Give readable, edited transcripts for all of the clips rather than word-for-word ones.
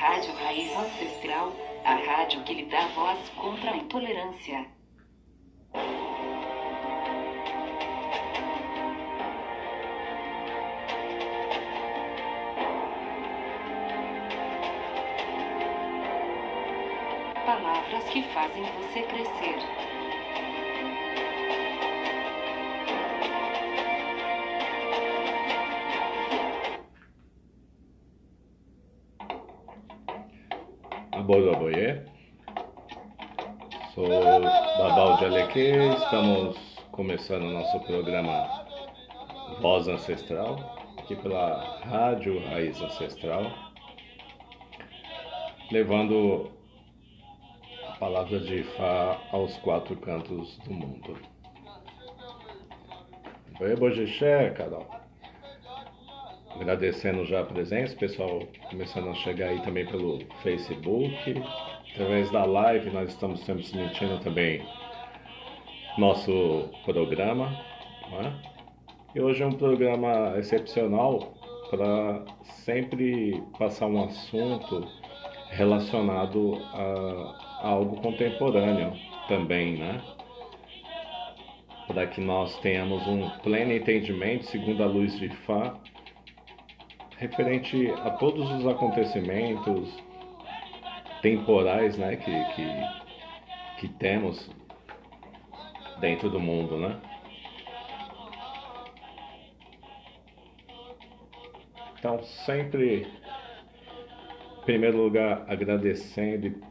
Rádio Raiz Ancestral, a rádio que lhe dá voz contra a intolerância. Palavras que fazem você crescer. Abodoboye, sou Babal de Aleque, estamos começando o nosso programa Voz Ancestral, aqui pela Rádio Raiz Ancestral, levando a palavra de Ifá aos quatro cantos do mundo. Oi, Bojexé, Carol. Agradecendo já a presença, pessoal começando a chegar aí também pelo Facebook, através da live nós estamos sempre transmitindo também nosso programa, né? E hoje é um programa excepcional para sempre passar um assunto relacionado a algo contemporâneo também, né? Para que nós tenhamos um pleno entendimento, segundo a luz de Ifá, referente a todos os acontecimentos temporais, né, que temos dentro do mundo, né? Então, sempre, em primeiro lugar, agradecendo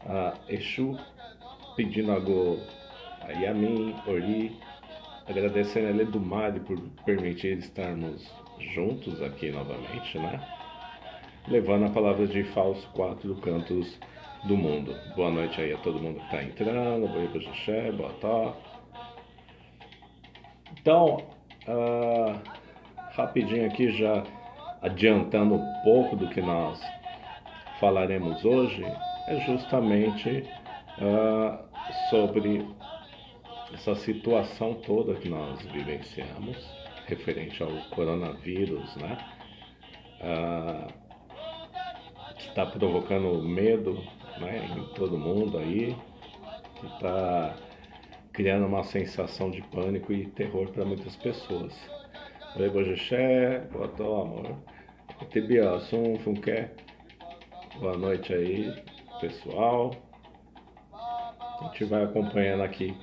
a Exu, pedindo a Yamin, Ori, agradecendo a Ledumare por permitir estarmos juntos aqui novamente, né? Levando a palavra de Ifá aos quatro cantos do mundo. Boa noite aí a todo mundo que está entrando, boa noite, boa tarde. Então, rapidinho aqui, já adiantando um pouco do que nós falaremos hoje, é justamente sobre essa situação toda que nós vivenciamos, referente ao coronavírus, né? Que está provocando medo, né, em todo mundo aí, que está criando uma sensação de pânico e terror para muitas pessoas. Oi, Bojexé, boa tarde, amor. Tibiaçum, Funké, boa noite aí, pessoal. A gente vai acompanhando aqui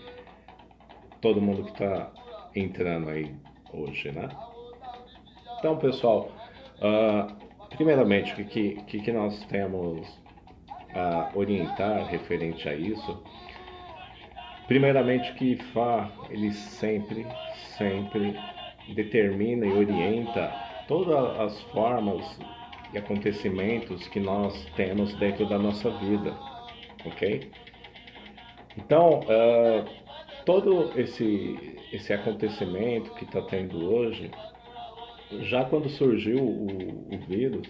todo mundo que está entrando aí hoje, né? Então, pessoal, primeiramente, o que nós temos a orientar referente a isso? Primeiramente, que Ifá, ele sempre determina e orienta todas as formas e acontecimentos que nós temos dentro da nossa vida, ok? Então, todo esse acontecimento que está tendo hoje, já quando surgiu o vírus,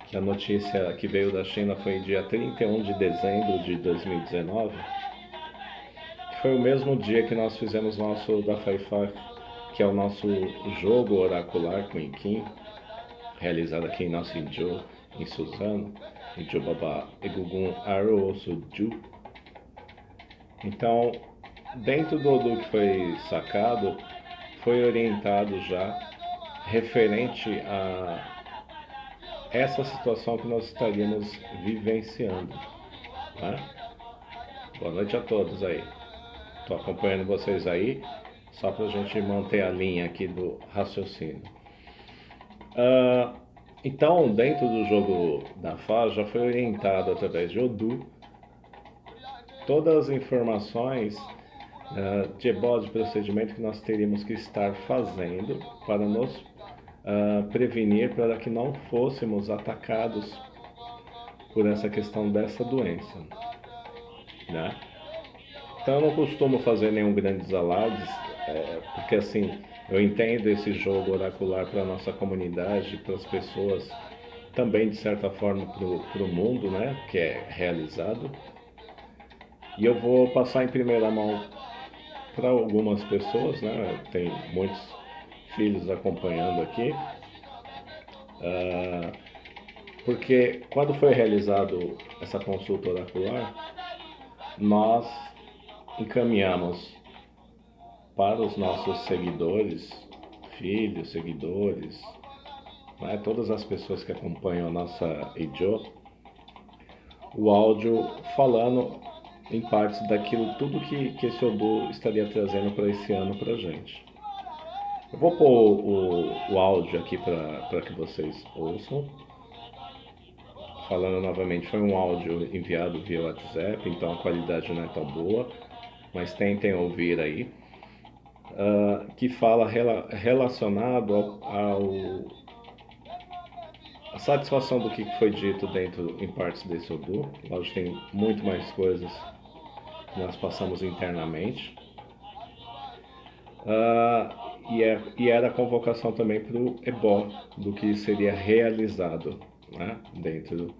que a notícia que veio da China foi em dia 31 de dezembro de 2019, que foi o mesmo dia que nós fizemos nosso Dafaifá, que é o nosso jogo oracular com Inquim, realizado aqui em nosso Injo, em Suzano, Injo Baba Egugun Aro Suju. Então, dentro do que foi sacado, foi orientado já referente a essa situação que nós estaríamos vivenciando, né? Boa noite a todos aí. Estou acompanhando vocês aí, só para a gente manter a linha aqui do raciocínio. Então, dentro do jogo da Fá, já foi orientado através de Odu todas as informações de ebó, de procedimento que nós teríamos que estar fazendo para nos prevenir, para que não fôssemos atacados por essa questão dessa doença, né? Então eu não costumo fazer nenhum grandes alardes, porque assim, eu entendo esse jogo oracular para a nossa comunidade, para as pessoas, também de certa forma para o mundo, né, que é realizado. E eu vou passar em primeira mão para algumas pessoas, né, tem muitos filhos acompanhando aqui, Porque quando foi realizado essa consulta oracular, nós encaminhamos para os nossos seguidores, filhos, seguidores, né, todas as pessoas que acompanham a nossa Eijo, o áudio falando em partes daquilo tudo que esse Odu estaria trazendo para esse ano para a gente. Eu vou pôr o áudio aqui para que vocês ouçam. Falando novamente, foi um áudio enviado via WhatsApp, então a qualidade não é tão boa, mas tentem ouvir aí. Que fala relacionado a satisfação do que foi dito dentro em partes desse Odu. Lógico, tem muito mais coisas que nós passamos internamente. E era a convocação também para o ebó, do que seria realizado, né, dentro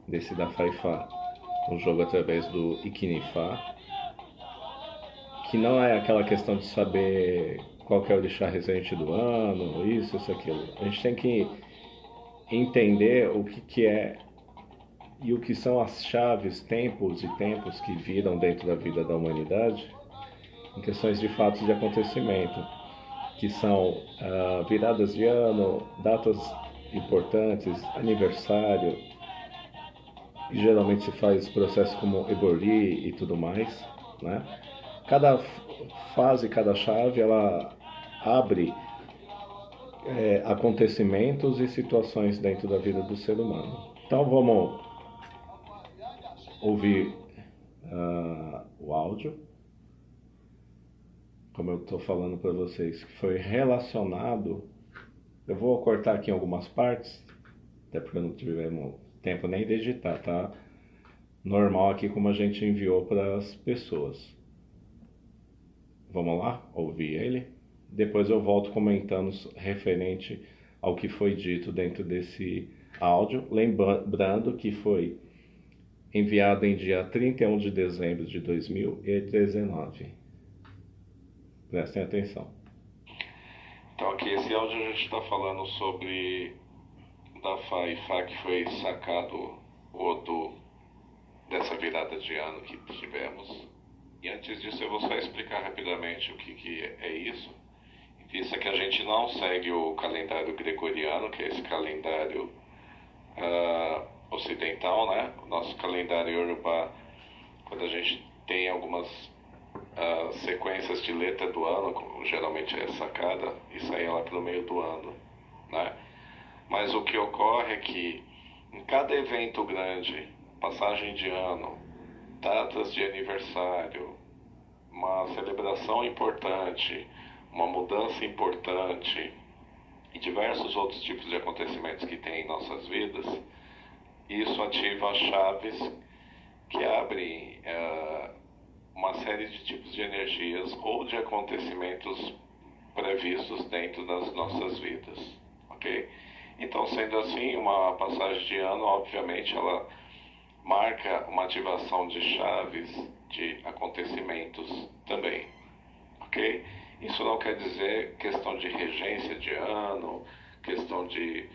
desse Dafaifá, um jogo através do Ikinifá, que não é aquela questão de saber qual que é o orixá residente do ano, isso, aquilo. A gente tem que entender o que é e o que são as chaves, tempos e tempos que viram dentro da vida da humanidade em questões de fatos de acontecimento, que são viradas de ano, datas importantes, aniversário, e geralmente se faz processos como Ebori e tudo mais, né? Cada fase, cada chave, ela abre acontecimentos e situações dentro da vida do ser humano. Então vamos ouvir o áudio, como eu estou falando para vocês, que foi relacionado. Eu vou cortar aqui em algumas partes, até porque não tivemos tempo nem de editar, tá? Normal aqui como a gente enviou para as pessoas. Vamos lá, ouvir ele. Depois eu volto comentando referente ao que foi dito dentro desse áudio. Lembrando que foi enviado em dia 31 de dezembro de 2019. Prestem atenção. Então aqui esse áudio a gente está falando sobre Dafaifá, que foi sacado o Odu dessa virada de ano que tivemos. E antes disso eu vou só explicar rapidamente o que é isso. Isso é que a gente não segue o calendário gregoriano, que é esse calendário ocidental, né? O nosso calendário Yorubá, quando a gente tem algumas sequências de letra do ano, geralmente é sacada, e sai lá pelo meio do ano, né? Mas o que ocorre é que em cada evento grande, passagem de ano, datas de aniversário, uma celebração importante, uma mudança importante e diversos outros tipos de acontecimentos que tem em nossas vidas, isso ativa as chaves que abrem uma série de tipos de energias ou de acontecimentos previstos dentro das nossas vidas, ok? Então, sendo assim, uma passagem de ano, obviamente, ela marca uma ativação de chaves de acontecimentos também, ok? Isso não quer dizer questão de regência de ano, questão de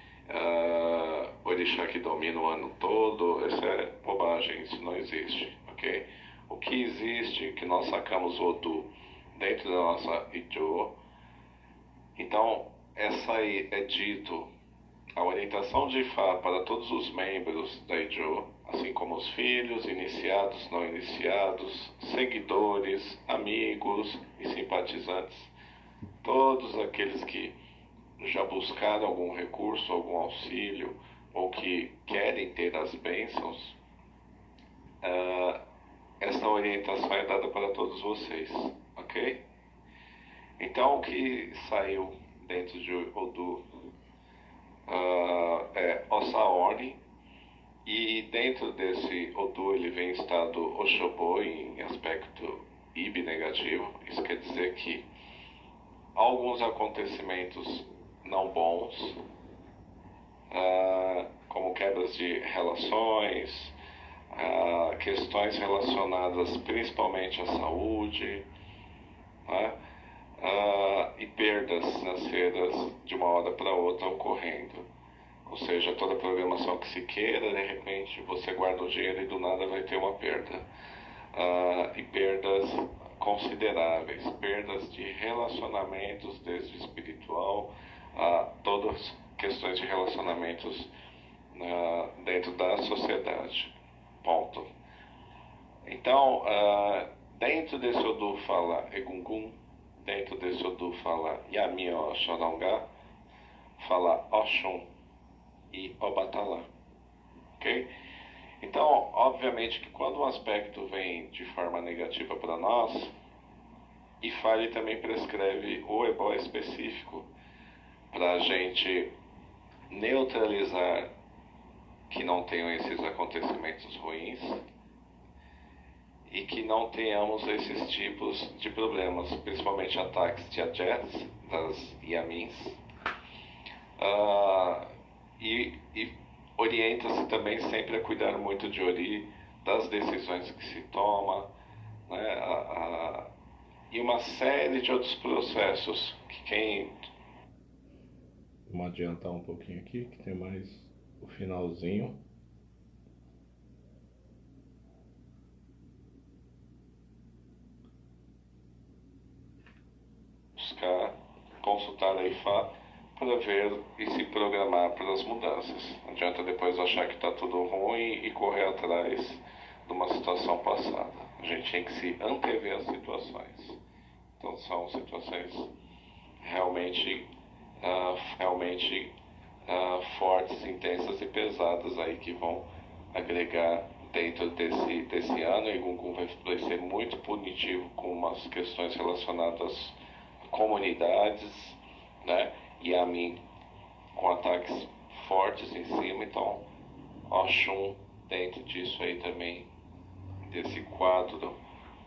orixá que domina o ano todo. Isso é bobagem, isso não existe, ok? O que existe, que nós sacamos o Odu dentro da nossa Eijo. Então, essa aí é dito a orientação de Ifá para todos os membros da Eijo, assim como os filhos, iniciados, não iniciados, seguidores, amigos e simpatizantes, todos aqueles que já buscaram algum recurso, algum auxílio, ou que querem ter as bênçãos, essa orientação é dada para todos vocês, ok? Então, o que saiu dentro de Odu é Osaori, e dentro desse Odu ele vem em estado Oshobo, em aspecto Ibi negativo. Isso quer dizer que alguns acontecimentos não bons, como quebras de relações, questões relacionadas principalmente à saúde, né? E perdas financeiras de uma hora para outra ocorrendo. Ou seja, seja, toda programação que se queira, de repente você guarda o dinheiro e do nada vai ter uma perda. E perdas consideráveis, perdas de relacionamentos, desde espiritual a todas questões de relacionamentos dentro da sociedade. Ponto. Então, dentro desse Odu fala Egungun, dentro desse Odu fala Yamio Xorongá, fala Oxum e Obatalá. Ok? Então, obviamente que quando um aspecto vem de forma negativa para nós, Ifá também prescreve o ebó específico para a gente neutralizar que não tenham esses acontecimentos ruins e que não tenhamos esses tipos de problemas, principalmente ataques de Ajets, das Yamins, e orienta-se também sempre a cuidar muito de Ori, das decisões que se toma, né, e uma série de outros processos que quem... Vamos adiantar um pouquinho aqui, que tem mais o finalzinho. Buscar, consultar a Ifá para ver e se programar para as mudanças. Não adianta depois achar que está tudo ruim e correr atrás de uma situação passada. A gente tem que se antever as situações. Então são situações realmente fortes, intensas e pesadas aí que vão agregar dentro desse ano. E Gungun vai ser muito punitivo com umas questões relacionadas a comunidades, né? E a mim com ataques fortes em cima. Então Oxum dentro disso aí também, desse quadro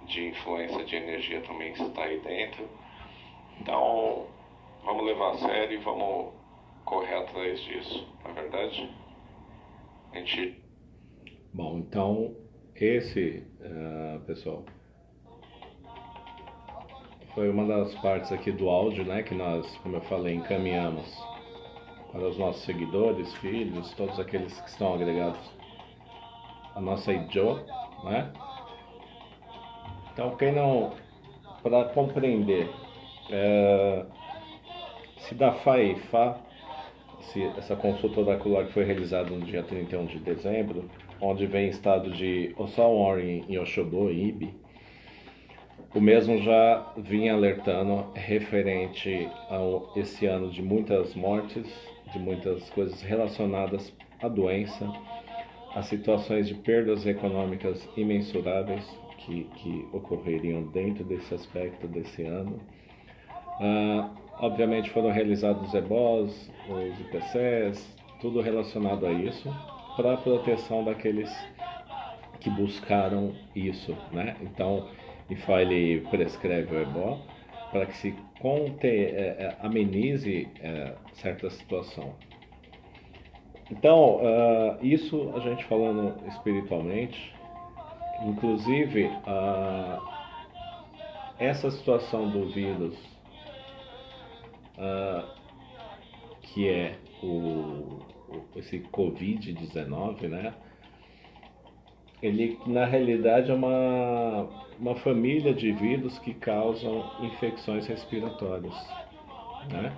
de influência de energia também que está aí dentro. Então vamos levar a sério e vamos correr atrás disso, não é verdade? A gente... Bom, então esse, pessoal, foi uma das partes aqui do áudio, né, que nós, como eu falei, encaminhamos para os nossos seguidores, filhos, todos aqueles que estão agregados à nossa Ijo, né? Então, quem não, para compreender se da Fá e Ifá, essa consulta oracular que foi realizada no dia 31 de dezembro, onde vem estado de Osaon e Oshobo e Ibi, o mesmo já vinha alertando referente a esse ano de muitas mortes, de muitas coisas relacionadas à doença, a situações de perdas econômicas imensuráveis que ocorreriam dentro desse aspecto desse ano. Obviamente foram realizados os ebós, os IPCs, tudo relacionado a isso, para a proteção daqueles que buscaram isso, né? Então, Ifá ele prescreve o ebó para que se amenize certa situação. Então, isso a gente falando espiritualmente, inclusive essa situação do vírus, que é esse Covid-19, né? Ele na realidade é uma família de vírus que causam infecções respiratórias, né?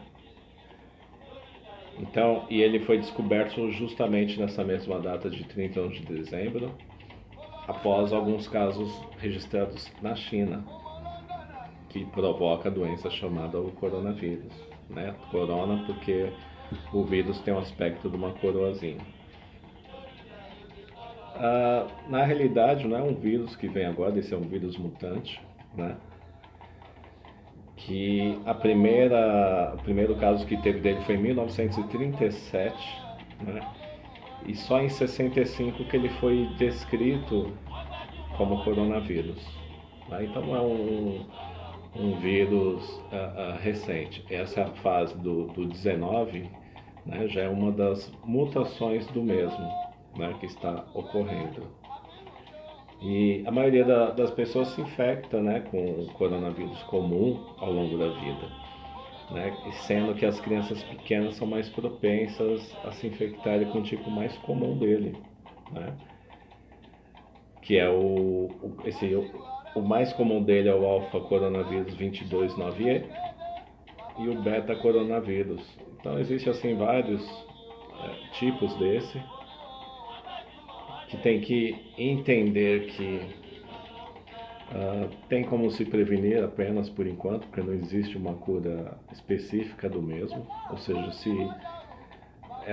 Então, e ele foi descoberto justamente nessa mesma data de 31 de dezembro, após alguns casos registrados na China, que provoca a doença chamada o coronavírus, né? Corona porque o vírus tem o aspecto de uma coroazinha. Na realidade, não é um vírus que vem agora, esse é um vírus mutante, né? Que o primeiro caso que teve dele foi em 1937, né? E só em 65 que ele foi descrito como coronavírus, né? Então não é um vírus recente. Essa fase do 19, né, já é uma das mutações do mesmo, né, que está ocorrendo. E a maioria das pessoas se infecta, né, com o coronavírus comum ao longo da vida. né? E sendo que as crianças pequenas são mais propensas a se infectarem com o tipo mais comum dele, né? Que é o mais comum dele é o alfa coronavírus 22.9E e o beta coronavírus. Então existe assim vários tipos desse, que tem que entender que tem como se prevenir apenas por enquanto, porque não existe uma cura específica do mesmo. Ou seja, se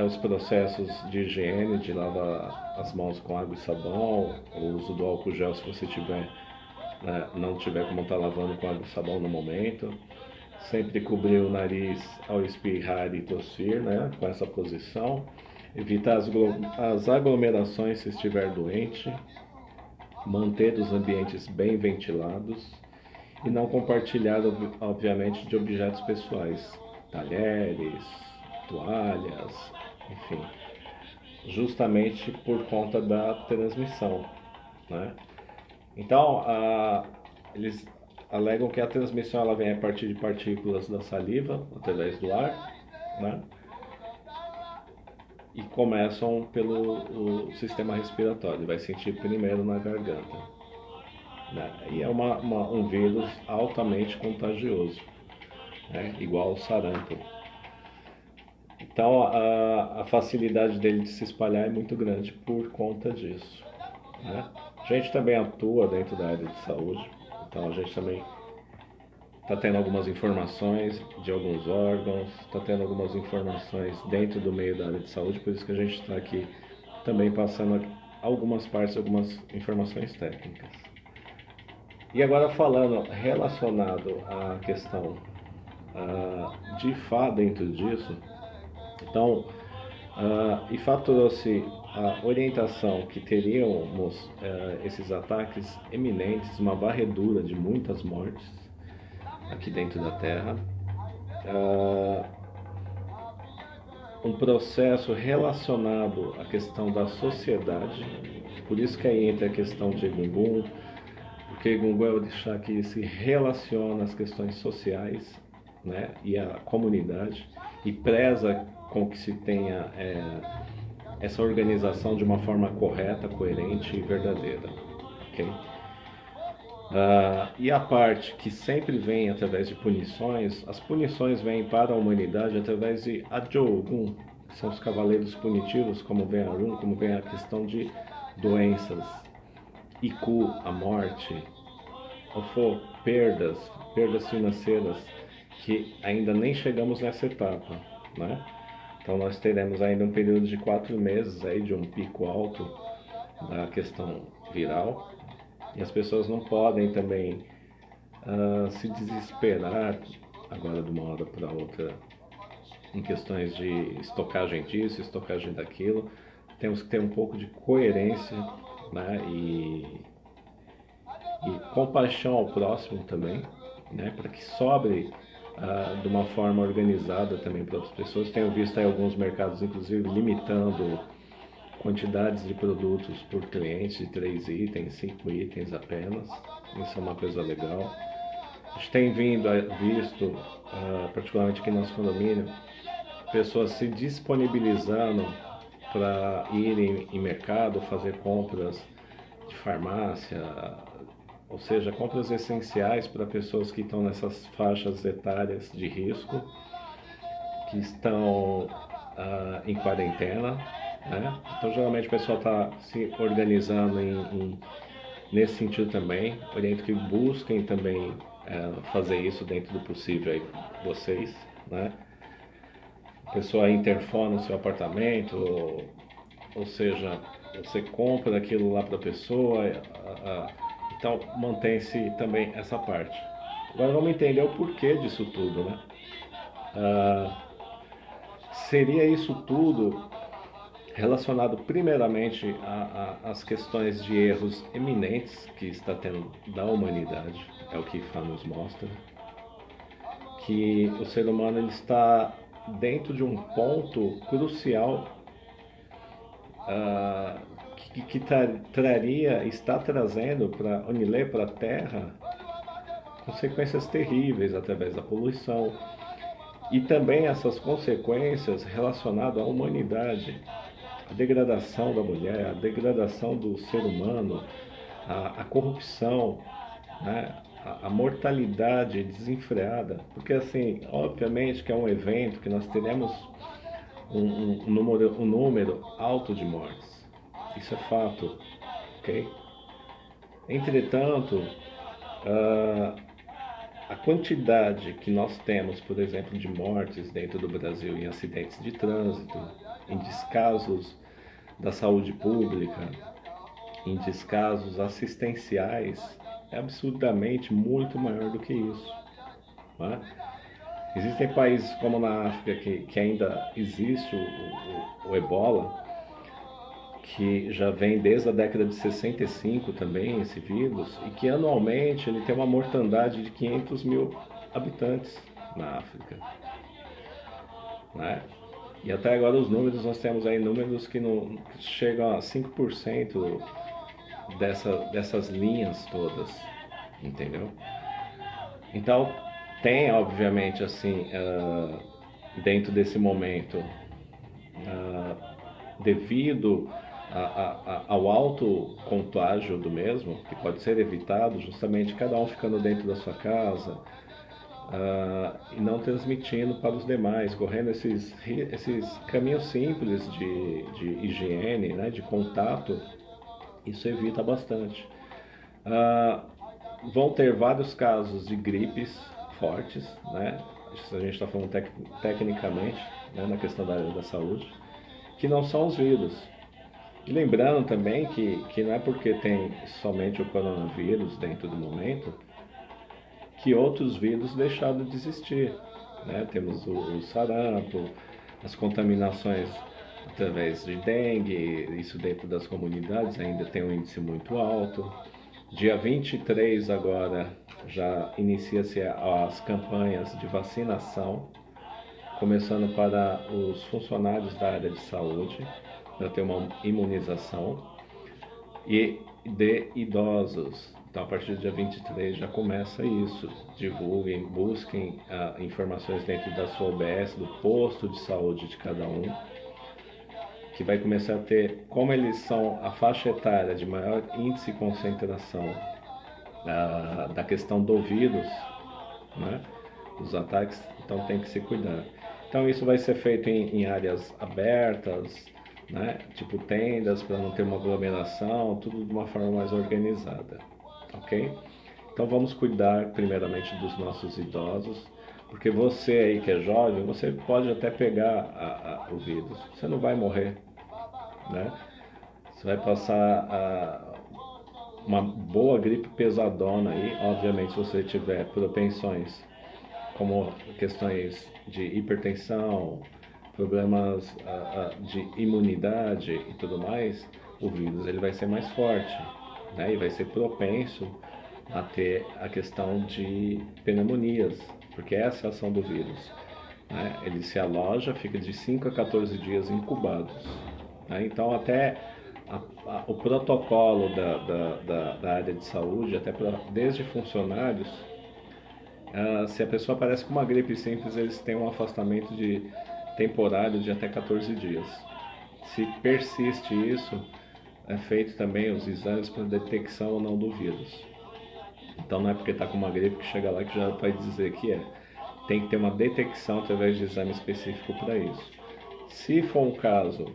os processos de higiene, de lavar as mãos com água e sabão, o uso do álcool gel se você não tiver como estar lavando com água e sabão no momento, sempre cobrir o nariz ao espirrar e tossir, né, com essa posição, evitar as aglomerações se estiver doente, manter os ambientes bem ventilados e não compartilhar, obviamente, de objetos pessoais, talheres, toalhas, enfim, justamente por conta da transmissão, né? Então, eles alegam que a transmissão ela vem a partir de partículas da saliva, através do ar, né? E começam pelo sistema respiratório, vai sentir primeiro na garganta, né? E é um vírus altamente contagioso, né? Igual ao sarampo. Então a facilidade dele de se espalhar é muito grande por conta disso, né? A gente também atua dentro da área de saúde, então a gente também está tendo algumas informações de alguns órgãos, está tendo algumas informações dentro do meio da área de saúde, por isso que a gente está aqui também passando algumas partes, algumas informações técnicas. E agora falando relacionado à questão de IFA dentro disso, então IFA trouxe a orientação que teríamos esses ataques eminentes, uma varredura de muitas mortes aqui dentro da Terra, um processo relacionado à questão da sociedade, por isso que aí entra a questão de Egungun, porque Egungun é o orixá que se relaciona às questões sociais, né, e à comunidade, e preza com que se tenha essa organização de uma forma correta, coerente e verdadeira, ok? E a parte que sempre vem através de punições, as punições vêm para a humanidade através de Ajogun, que são os cavaleiros punitivos, como vem Arun, como vem a questão de doenças, Iku, a morte, Ofo, perdas financeiras, que ainda nem chegamos nessa etapa, né? Então nós teremos ainda um período de 4 meses aí de um pico alto da questão viral. E as pessoas não podem também se desesperar agora de uma hora para outra em questões de estocagem disso, estocagem daquilo. Temos que ter um pouco de coerência, né? E compaixão ao próximo também, né? Para que sobre de uma forma organizada também para outras pessoas. Tenho visto aí alguns mercados, inclusive, limitando quantidades de produtos por cliente, de 3 itens, 5 itens apenas. Isso é uma coisa legal. A gente tem visto, particularmente aqui no nosso condomínio, pessoas se disponibilizando para irem em mercado, fazer compras de farmácia, ou seja, compras essenciais para pessoas que estão nessas faixas etárias de risco, que estão em quarentena, né? Então geralmente o pessoal está se organizando nesse sentido também. Oriento que busquem também fazer isso dentro do possível aí, vocês, né? A pessoa interfona no seu apartamento, ou seja, você compra aquilo lá para a pessoa, então mantém-se também essa parte. Agora vamos entender o porquê disso tudo, né? Seria isso tudo relacionado primeiramente às questões de erros eminentes que está tendo da humanidade, é o que Ifá nos mostra, que o ser humano ele está dentro de um ponto crucial que está trazendo para Onilê, para a Terra, consequências terríveis através da poluição. E também essas consequências relacionadas à humanidade, a degradação da mulher, a degradação do ser humano, a corrupção, né? A mortalidade desenfreada, porque assim, obviamente que é um evento que nós teremos um número alto de mortes, isso é fato, ok? Entretanto, a quantidade que nós temos, por exemplo, de mortes dentro do Brasil em acidentes de trânsito, em descasos da saúde pública, em descasos assistenciais, é absurdamente muito maior do que isso. Né? Existem países como na África que ainda existe o ebola, que já vem desde a década de 65 também, esse vírus, e que anualmente ele tem uma mortandade de 500 mil habitantes na África. Né? E até agora os números, nós temos aí números que chegam a 5% dessas linhas todas, entendeu? Então, tem obviamente assim, dentro desse momento, devido ao alto contágio do mesmo, que pode ser evitado justamente cada um ficando dentro da sua casa, e não transmitindo para os demais, correndo esses caminhos simples de higiene, né, de contato, isso evita bastante. Vão ter vários casos de gripes fortes, né? A gente está falando tecnicamente, né, na questão da área da saúde, que não são os vírus. E lembrando também que não é porque tem somente o coronavírus dentro do momento que outros vírus deixaram de existir. Né? Temos o sarampo, as contaminações através de dengue, isso dentro das comunidades ainda tem um índice muito alto. Dia 23 agora já inicia-se as campanhas de vacinação, começando para os funcionários da área de saúde, para ter uma imunização, e de idosos. Então, a partir do dia 23 já começa isso. Divulguem, busquem informações dentro da sua UBS, do posto de saúde de cada um, que vai começar a ter, como eles são a faixa etária de maior índice de concentração da questão do vírus, né, dos ataques, então tem que se cuidar. Então isso vai ser feito em áreas abertas, né, tipo tendas, para não ter uma aglomeração, tudo de uma forma mais organizada, ok? Então vamos cuidar primeiramente dos nossos idosos, porque você aí que é jovem, você pode até pegar o vírus, você não vai morrer, né? Você vai passar uma boa gripe pesadona aí, obviamente se você tiver propensões como questões de hipertensão, problemas de imunidade e tudo mais, o vírus ele vai ser mais forte, né? E vai ser propenso a ter a questão de pneumonias, porque essa é a ação do vírus, né? Ele se aloja, fica de 5 a 14 dias incubados, né? Então até o protocolo da área de saúde, até desde funcionários, se a pessoa aparece com uma gripe simples, eles têm um afastamento temporário de até 14 dias. Se persiste isso, é feito também os exames para detecção ou não do vírus. Então não é porque está com uma gripe que chega lá que já vai dizer que é. Tem que ter uma detecção através de exame específico para isso. Se for um caso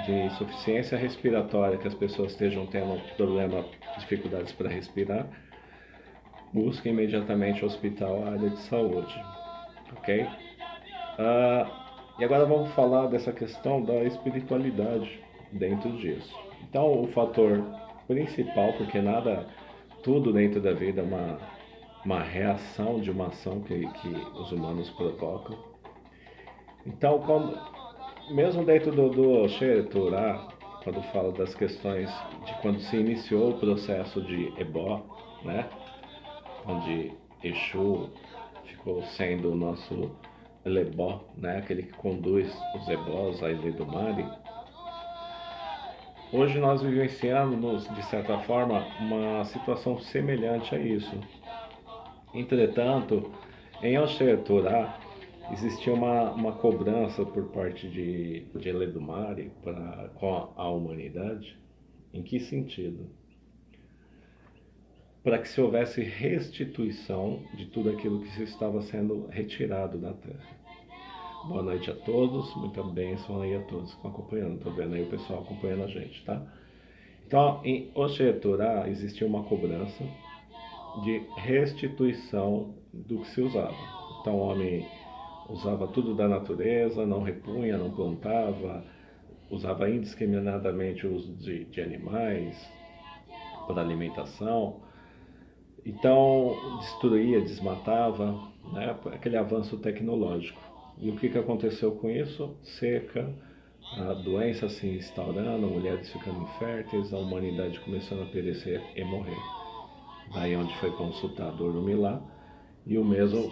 de insuficiência respiratória, que as pessoas estejam tendo problema, dificuldades para respirar, busque imediatamente o hospital, a área de saúde, ok? E agora vamos falar dessa questão da espiritualidade dentro disso. Então o fator principal, porque tudo dentro da vida é uma reação de uma ação que os humanos provocam. Então, mesmo dentro do Shea Torah, quando fala das questões de quando se iniciou o processo de Ebó, né, onde Exu ficou sendo o nosso Lebó, né, aquele que conduz os Ebós à Ilha do Mari, hoje nós vivenciamos, de certa forma, uma situação semelhante a isso. Entretanto, em Shea Torah existia uma cobrança por parte de Eledumare com a humanidade. Em que sentido? Para que se houvesse restituição de tudo aquilo que se estava sendo retirado da Terra. Boa noite a todos, muita bênção aí a todos que estão acompanhando. Estou vendo aí o pessoal acompanhando a gente, tá? Então, em Oxê-Torá existia uma cobrança de restituição do que se usava. Então, o homem usava tudo da natureza, não repunha, não plantava, usava indiscriminadamente o uso de animais para alimentação. Então, destruía, desmatava, né? Aquele avanço tecnológico. E o que aconteceu com isso? Seca, a doença se instaurando, mulheres ficando inférteis, a humanidade começando a perecer e morrer. Daí onde foi consultado Orunmila, e o mesmo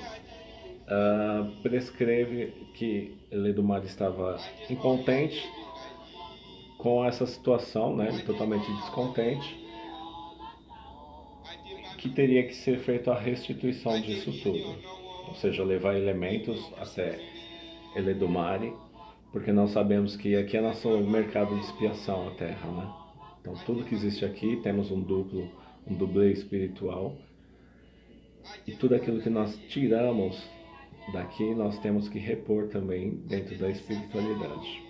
prescreve que Eledumare estava incontente com essa situação, né, totalmente descontente, que teria que ser feita a restituição disso tudo, ou seja, levar elementos até Eledumare, porque nós sabemos que aqui é nosso mercado de expiação, a Terra, né? Então tudo que existe aqui, temos um dublê espiritual, e tudo aquilo que nós tiramos daqui, nós temos que repor também dentro da espiritualidade.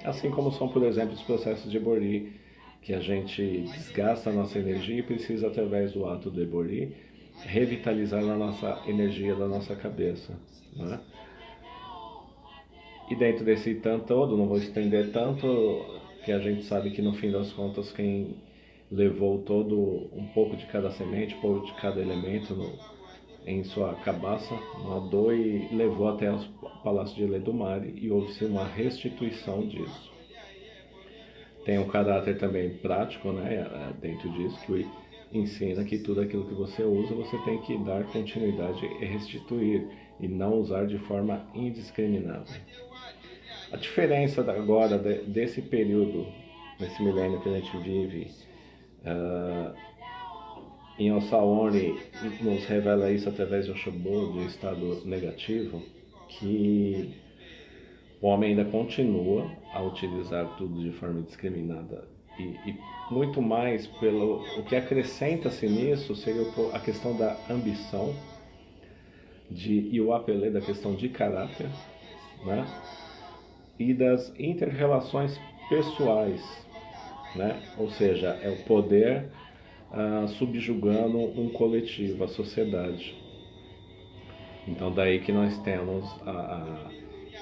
Assim como são, por exemplo, os processos de Ebori, que a gente desgasta a nossa energia e precisa, através do ato do Ebori, revitalizar a nossa energia da nossa cabeça, né? E dentro desse tanto todo, não vou estender tanto, que a gente sabe que no fim das contas quem levou todo um pouco de cada semente, um pouco de cada elemento em sua cabaça, nadou e levou até o palácio de Eledumare, e houve-se uma restituição disso. Tem um caráter também prático, né, dentro disso, que ensina que tudo aquilo que você usa, você tem que dar continuidade e restituir, e não usar de forma indiscriminada. A diferença agora desse período, nesse milênio que a gente vive, em Osaori nos revela isso através de Oshobo, de estado negativo, que o homem ainda continua a utilizar tudo de forma indiscriminada, e muito mais o que acrescenta-se nisso seria a questão da ambição, e o apelê da questão de caráter, né? E das inter-relações pessoais, né? Ou seja, é o poder subjugando um coletivo, a sociedade. Então daí que nós temos a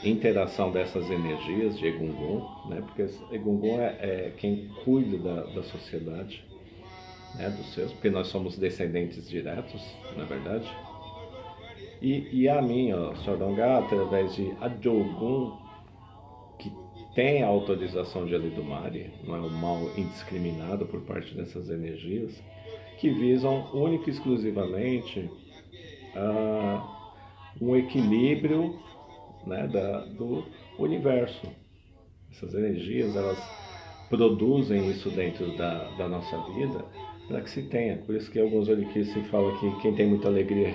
interação dessas energias de Egungun, né? Porque Egungun é quem cuida da sociedade, né? Dos seus, porque nós somos descendentes diretos, na verdade. E a minha, Sordongá, através de Adjogun, que tem a autorização de Eledumare, não é um mal indiscriminado por parte dessas energias, que visam única e exclusivamente um equilíbrio, né, do universo. Essas energias, elas produzem isso dentro da nossa vida para que se tenha. Por isso que alguns orixás se fala que quem tem muita alegria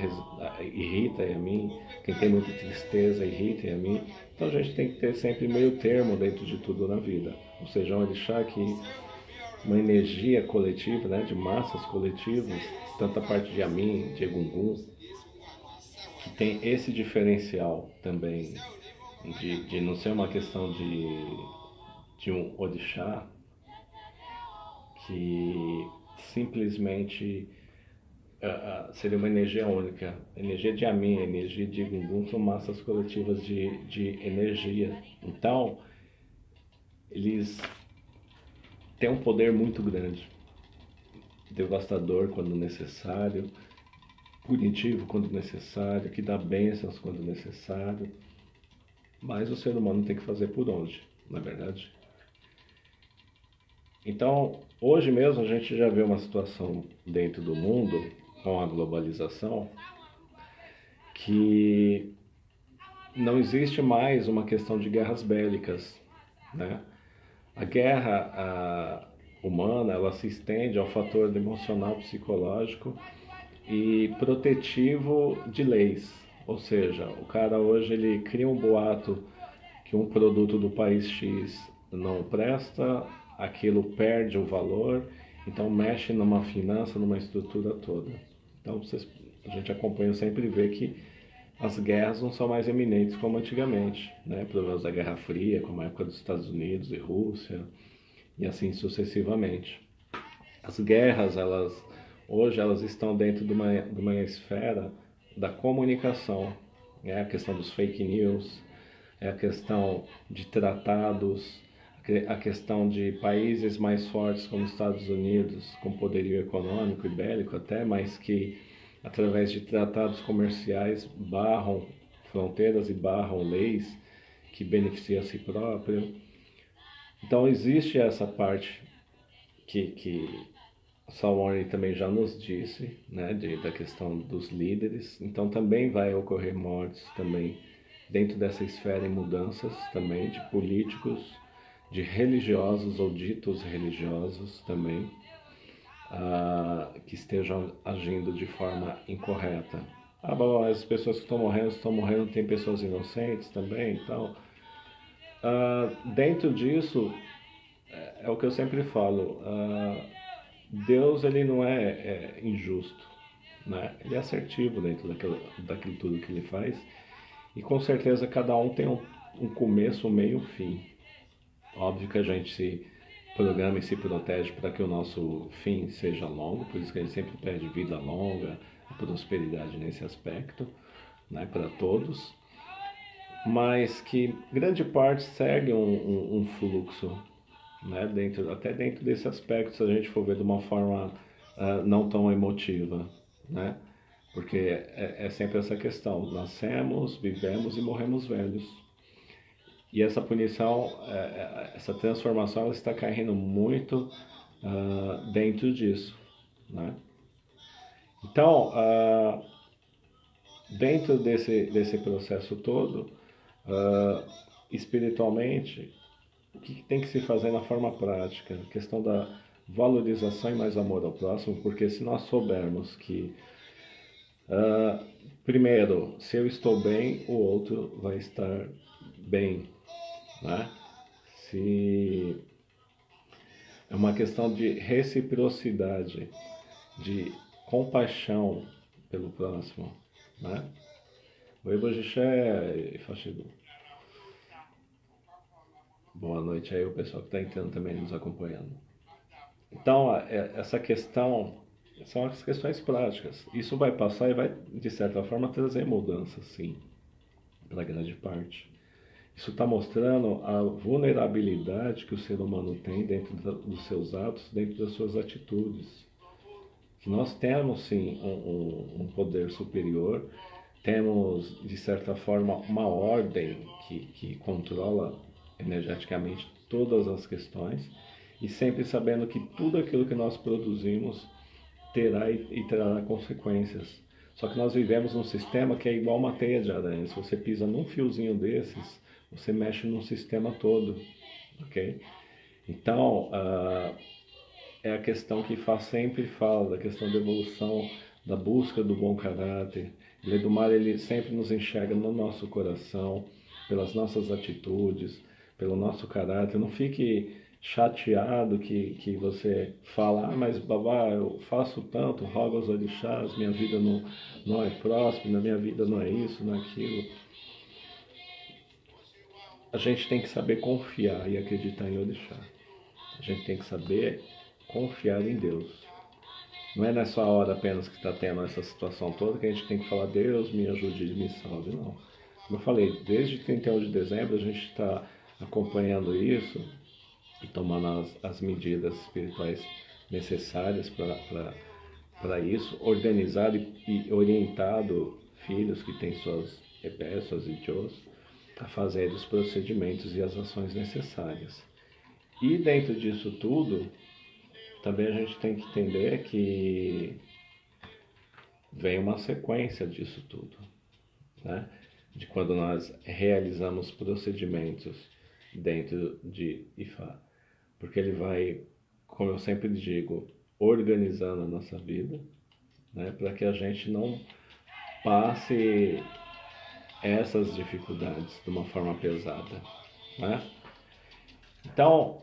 irrita a mim, quem tem muita tristeza irrita a mim. Então a gente tem que ter sempre meio termo dentro de tudo na vida. Ou seja, um orixá que uma energia coletiva, né, de massas coletivas, tanto a parte de Amin, de Egungun, que tem esse diferencial também de não ser uma questão de um orixá que simplesmente seria uma energia única. A energia de Amin, a energia de Egungun são massas coletivas de energia. Então, eles têm um poder muito grande, devastador quando necessário, punitivo quando necessário, que dá bênçãos quando necessário, mas o ser humano tem que fazer por onde, não é verdade? Então, hoje mesmo a gente já vê uma situação dentro do mundo, com a globalização, que não existe mais uma questão de guerras bélicas, né? A guerra humana, ela se estende ao fator emocional, psicológico e protetivo de leis, Ou seja, o cara hoje ele cria um boato que um produto do país X não presta, aquilo perde o valor, então mexe numa finança, numa estrutura toda. Então a gente acompanha sempre e vê que as guerras não são mais eminentes como antigamente, né? Problemas da Guerra Fria, como a época dos Estados Unidos e Rússia, e assim sucessivamente. As guerras, hoje elas estão dentro de uma esfera da comunicação, é a questão dos fake news, é a questão de tratados, a questão de países mais fortes como os Estados Unidos, com poderio econômico e bélico até, mas que através de tratados comerciais barram fronteiras e barram leis que beneficiam a si próprio. Então existe essa parte que Salomão também já nos disse, né, da questão dos líderes. Então também vai ocorrer mortes também dentro dessa esfera, em mudanças também de políticos, de religiosos ou ditos religiosos também, que estejam agindo de forma incorreta. Bom, as pessoas que estão morrendo, tem pessoas inocentes também, então dentro disso é o que eu sempre falo, Deus ele não é injusto, né? Ele é assertivo dentro daquilo tudo que ele faz, e com certeza cada um tem um começo, um meio e um fim. Óbvio que a gente se programa e se protege para que o nosso fim seja longo, por isso que a gente sempre pede vida longa, prosperidade nesse aspecto, né, para todos, mas que grande parte segue um fluxo, né, até dentro desse aspecto, se a gente for ver de uma forma não tão emotiva, né, porque é sempre essa questão, nascemos, vivemos e morremos velhos. E essa punição, essa transformação, ela está caindo muito dentro disso, né? Então, dentro desse processo todo, espiritualmente, o que tem que se fazer na forma prática? A questão da valorização e mais amor ao próximo, porque se nós soubermos que, primeiro, se eu estou bem, o outro vai estar bem, né? Se é uma questão de reciprocidade, de compaixão pelo próximo, né? Oi, Bojixé e Faxidu. Boa noite aí o pessoal que está entrando também nos acompanhando. Então, essa questão são as questões práticas. Isso vai passar e vai, de certa forma, trazer mudanças, sim, para grande parte. Isso está mostrando a vulnerabilidade que o ser humano tem dentro dos seus atos, dentro das suas atitudes. Que nós temos, sim, um poder superior, temos, de certa forma, uma ordem que controla energeticamente todas as questões, e sempre sabendo que tudo aquilo que nós produzimos terá e trará consequências. Só que nós vivemos num sistema que é igual uma teia de aranha. Se você pisa num fiozinho desses, você mexe num sistema todo, ok? Então, é a questão que sempre fala, da questão da evolução, da busca do bom caráter. Ledumar, ele sempre nos enxerga no nosso coração, pelas nossas atitudes, pelo nosso caráter. Não fique chateado que você fala, mas babá, eu faço tanto, rogo aos orixás, minha vida não é próspera, minha vida não é isso, não é aquilo. A gente tem que saber confiar e acreditar em orixá. A gente tem que saber confiar em Deus. Não é nessa hora apenas que está tendo essa situação toda que a gente tem que falar, Deus me ajude e me salve, não. Como eu falei, desde 31 de dezembro a gente está acompanhando isso e tomando as medidas espirituais necessárias para isso, organizado e orientado filhos que têm suas ebés, suas idios, a fazer os procedimentos e as ações necessárias. E dentro disso tudo, também a gente tem que entender que vem uma sequência disso tudo, né? De quando nós realizamos procedimentos dentro de Ifá. Porque ele vai, como eu sempre digo, organizando a nossa vida, né? Para que a gente não passe essas dificuldades de uma forma pesada, né? Então,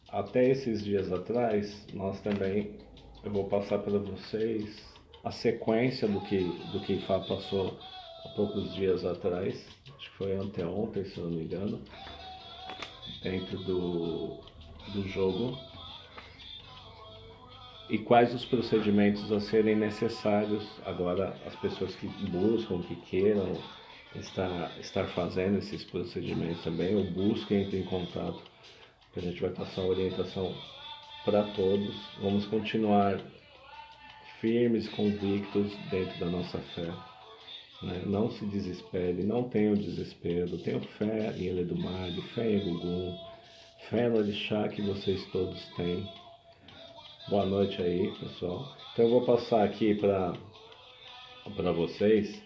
até esses dias atrás, eu vou passar para vocês a sequência do que Ifá passou há poucos dias atrás, acho que foi anteontem, se eu não me engano, dentro do jogo, e quais os procedimentos a serem necessários agora, as pessoas que buscam, que queiram estar fazendo esses procedimentos também, ou busquem, entrem em contato, que a gente vai passar a orientação para todos. Vamos continuar firmes, convictos dentro da nossa fé, né? Não se desespere, não tenham desespero, tenham fé em Eledumário, fé em Ogum, fé no Orixá que vocês todos têm. Boa noite aí, pessoal. Então eu vou passar aqui para vocês.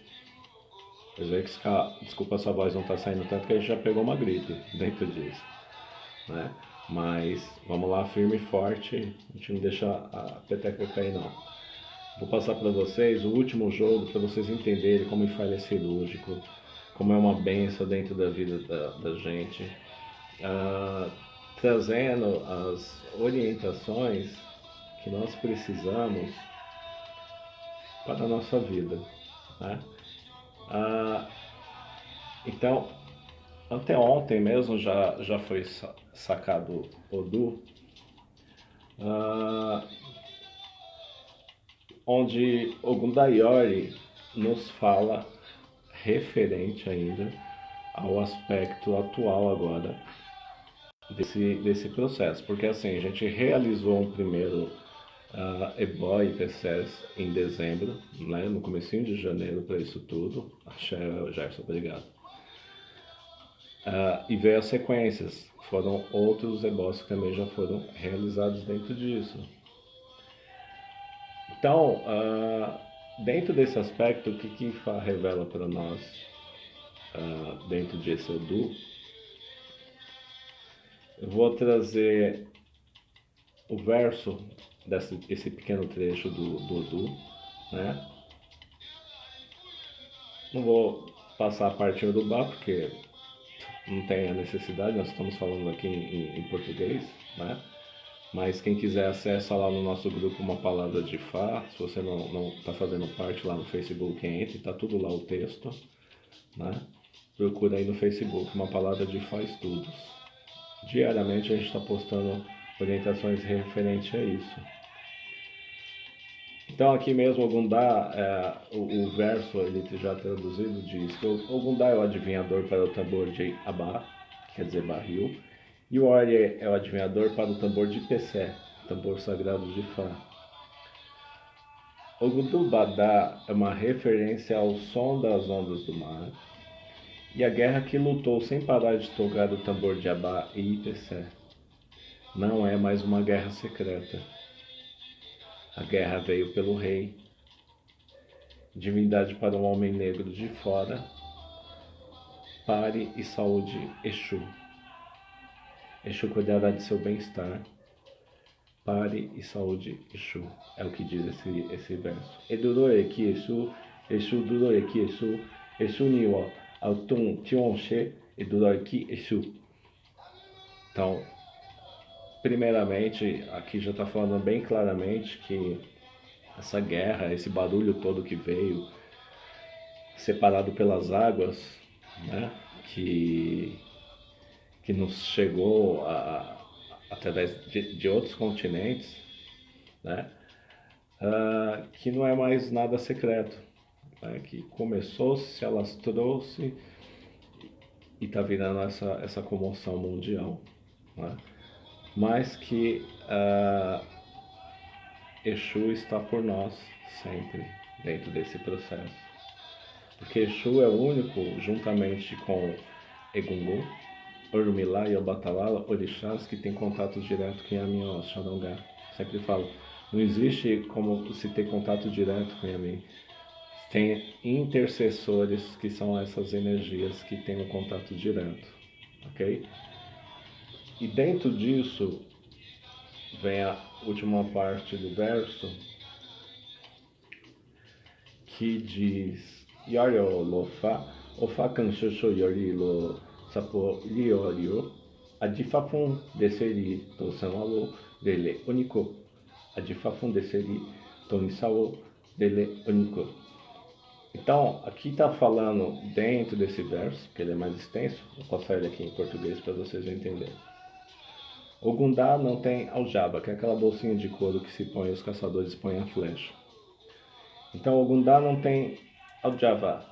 Vocês veem que, desculpa, essa voz não está saindo tanto, que a gente já pegou uma gripe dentro disso, né? Mas vamos lá, firme e forte, a gente não deixa a peteca cair não. Vou passar para vocês o último jogo, para vocês entenderem como Ifá é cirúrgico, como é uma benção dentro da vida da gente, trazendo as orientações que nós precisamos para a nossa vida, né? Então, anteontem mesmo já foi sacado Odu, onde Ogum Daiori nos fala referente ainda ao aspecto atual agora desse processo, porque assim, a gente realizou um primeiro Ebó e PCS em dezembro, né, no comecinho de janeiro para isso tudo. Axé, Gerson, obrigado. E veio as sequências, foram outros ebós que também já foram realizados dentro disso. Então, dentro desse aspecto, o que Ifá revela para nós dentro desse Odu? Eu vou trazer o verso esse pequeno trecho do Odu, né? Não vou passar a partir do Bá, porque não tem a necessidade, nós estamos falando aqui em português, né? Mas quem quiser acessa lá no nosso grupo Uma Palavra de Fá. Se você não está fazendo parte lá no Facebook, entre, está tudo lá o texto, né? Procura aí no Facebook Uma Palavra de Fá Estudos. Diariamente a gente está postando orientações referentes a isso. Então aqui mesmo Ogundá, o verso ele já traduzido diz que Ogundá é o adivinhador para o tambor de Abá, quer dizer barril, e o Ori é o adivinhador para o tambor de Pessé, tambor sagrado de Fá. Ogundu Badá é uma referência ao som das ondas do mar e a guerra que lutou sem parar de tocar o tambor de Abá e Pessé. Não é mais uma guerra secreta. A guerra veio pelo rei, divindade para um homem negro de fora, pare e saúde Exu. Exu cuidará de seu bem-estar, pare e saúde Exu. É o que diz esse verso. Eduroreki Exu, Exu duroreki Exu, Exu niwa autum tionche eduroreki Exu. Então, primeiramente, aqui já está falando bem claramente que essa guerra, esse barulho todo que veio, separado pelas águas, né, que nos chegou através de outros continentes, né, que não é mais nada secreto, né, que começou, se alastrou-se e está virando essa comoção mundial, né, mas que Exu está por nós sempre dentro desse processo, porque Exu é o único, juntamente com Egungun, Orumilá e Obatalala, orixás, que tem contato direto com Yamin, Xarongá. Sempre falo, não existe como se ter contato direto com Yamin. Tem intercessores que são essas energias que têm um contato direto, ok? E dentro disso vem a última parte do verso que diz: yori o lo fa, o fa kanshosho yori lo sapo ryo, adifafun deseri to sanwao dele oniko, adifafun deseri to nisao dele oniko. Então, aqui está falando dentro desse verso, que ele é mais extenso, vou passar ele aqui em português para vocês entenderem. Ogundá não tem aljaba, que é aquela bolsinha de couro que se põe, os caçadores põem a flecha. Então, Ogundá não tem aljava.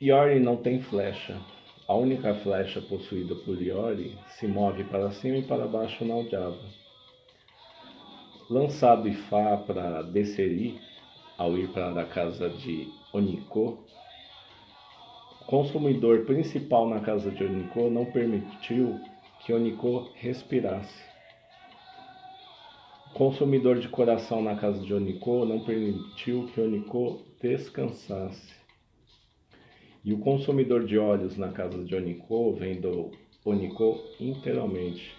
Iori não tem flecha. A única flecha possuída por Iori se move para cima e para baixo na aljava. Lançado Ifá para Deseri, ao ir para a casa de Oniko, o consumidor principal na casa de Oniko não permitiu que Oniko respirasse. O consumidor de coração na casa de Oniko não permitiu que Oniko descansasse. E o consumidor de olhos na casa de Oniko vendou Oniko inteiramente.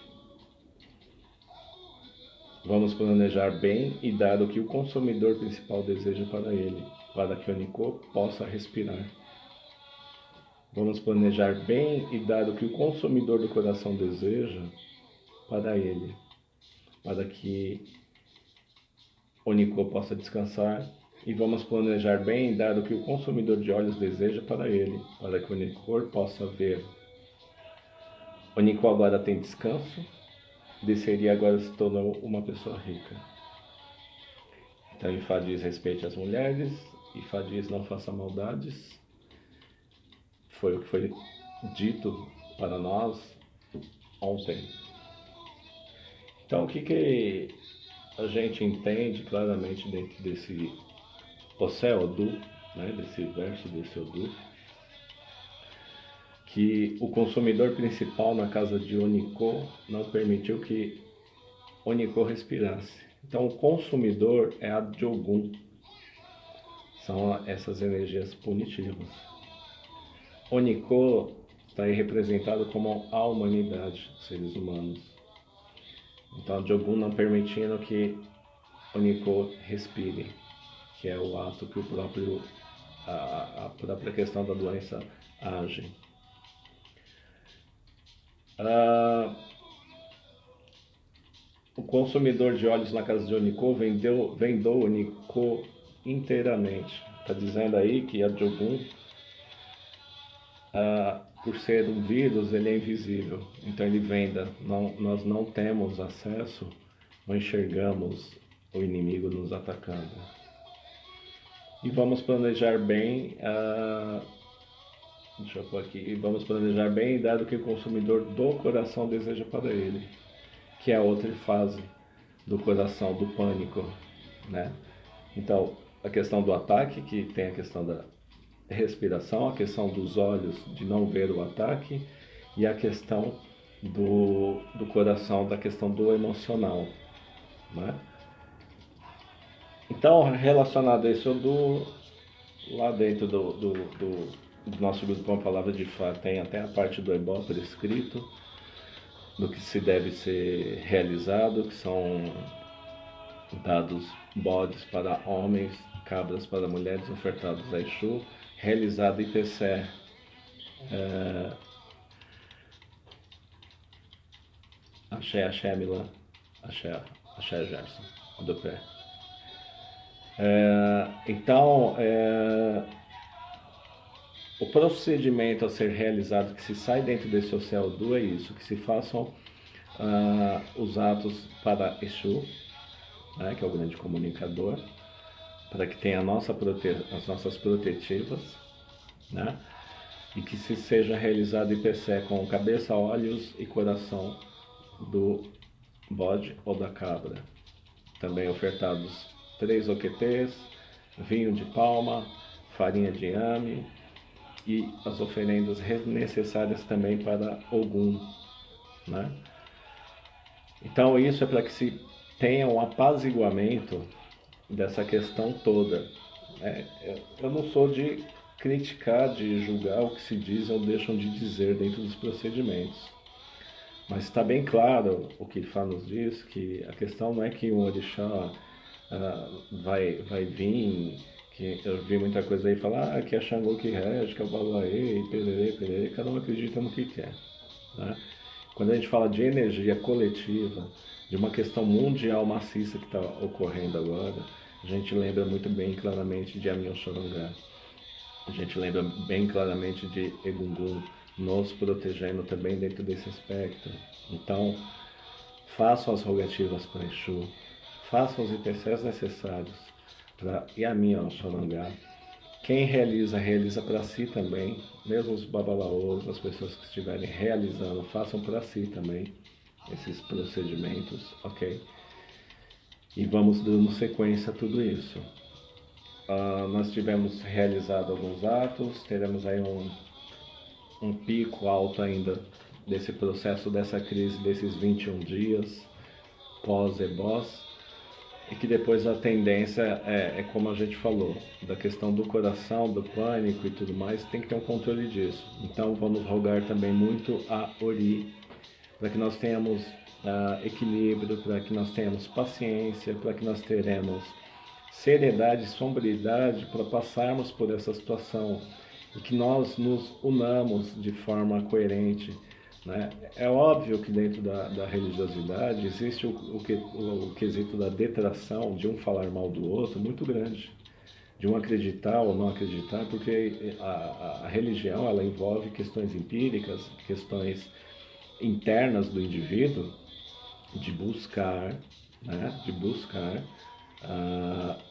Vamos planejar bem e dar o que o consumidor principal deseja para ele, para que Oniko possa respirar. Vamos planejar bem e dar o que o consumidor do coração deseja para ele, para que Oniko possa descansar. E vamos planejar bem e dar o que o consumidor de olhos deseja para ele, para que Oniko possa ver. Oniko agora tem descanso. Deseri agora se tornou uma pessoa rica. Então Ifá diz respeite as mulheres, Ifá diz não faça maldades. Foi o que foi dito para nós ontem. Então o que a gente entende claramente dentro desse Osé Odu, né, desse verso desse Odu? Que o consumidor principal na casa de Oniko não permitiu que Oniko respirasse. Então, o consumidor é a Jogun. São essas energias punitivas. Oniko está aí representado como a humanidade, os seres humanos. Então, a Jogun não permitindo que Oniko respire, que é o ato que a própria questão da doença age. O consumidor de olhos na casa de Oniko vendou Oniko inteiramente. Está dizendo aí que a Jogun, por ser um vírus, ele é invisível. Então ele venda. Nós não temos acesso, não enxergamos o inimigo nos atacando. E vamos planejar bem. Deixa eu pôr aqui. E vamos planejar bem e dar o que o consumidor do coração deseja para ele, que é a outra fase do coração, do pânico, né? Então, a questão do ataque, que tem a questão da respiração, a questão dos olhos de não ver o ataque e a questão do coração, da questão do emocional, né? Então, relacionado a isso, lá dentro do nosso grupo com a palavra de Fá, tem até a parte do ebó por escrito, do que se deve ser realizado, que são dados bodes para homens, cabras para mulheres, ofertados a Exu, realizado Ipecé, Axé Milã, Axé Gerson, do pé. Então, o procedimento a ser realizado que se sai dentro desse Osé Odu é isso, que se façam os atos para Exu, né, que é o grande comunicador, para que tenha as nossas protetivas, né, e que se seja realizado Ipecé com cabeça, olhos e coração do bode ou da cabra. Também ofertados 3 oquetês, vinho de palma, farinha de inhame e as oferendas necessárias também para Ogum, né? Então isso é para que se tenha um apaziguamento dessa questão toda. Eu não sou de criticar, de julgar o que se diz ou deixam de dizer dentro dos procedimentos. Mas está bem claro o que Ifá nos diz, que a questão não é que um orixá vai vir, Que eu vi muita coisa aí falar que é Xangô que rege, que é o Balaê, pererê, pererê, cada um acredita no que quer. Né? Quando a gente fala de energia coletiva, de uma questão mundial maciça que está ocorrendo agora, a gente lembra muito bem claramente de Amin Oxalongá. A gente lembra bem claramente de Egungun nos protegendo também dentro desse aspecto. Então, façam as rogativas para Exu, façam os IPCs necessários para Yamin Oxalongá. Quem realiza, realiza para si também. Mesmo os babalaôs, as pessoas que estiverem realizando, façam para si também esses procedimentos, ok? E vamos dando sequência a tudo isso. Nós tivemos realizado alguns atos, teremos aí um pico alto ainda desse processo, dessa crise, desses 21 dias pós-EBOS, e que depois a tendência é como a gente falou, da questão do coração, do pânico e tudo mais, tem que ter um controle disso. Então vamos rogar também muito a Ori, para que nós tenhamos equilíbrio, para que nós tenhamos paciência, para que nós teremos seriedade e sobriedade para passarmos por essa situação e que nós nos unamos de forma coerente. Né? É óbvio que dentro da religiosidade existe o quesito da detração, de um falar mal do outro, muito grande. De um acreditar ou não acreditar, porque a religião ela envolve questões empíricas, questões internas do indivíduo, de buscar, né? De buscar